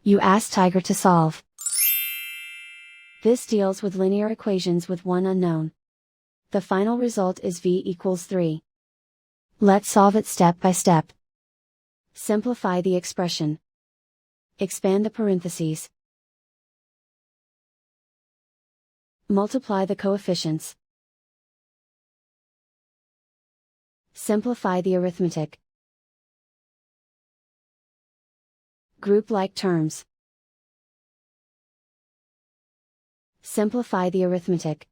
You ask Tiger to solve. This deals with linear equations with one unknown. The final result is v equals 3. Let's solve it step by step. Simplify the expression. Expand the parentheses. Multiply the coefficients. Simplify the arithmetic. Group like terms. Simplify the arithmetic.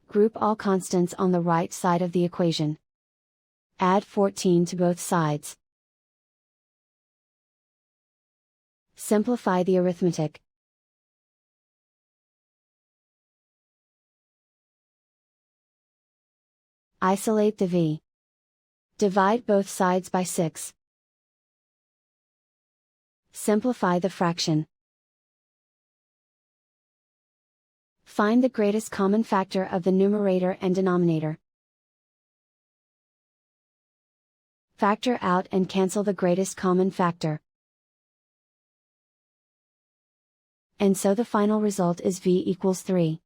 Group all constants on the right side of the equation. Add 14 to both sides. Simplify the arithmetic. Isolate the v. Divide both sides by 6. Simplify the fraction. Find the greatest common factor of the numerator and denominator. Factor out and cancel the greatest common factor. And so the final result is v equals 3.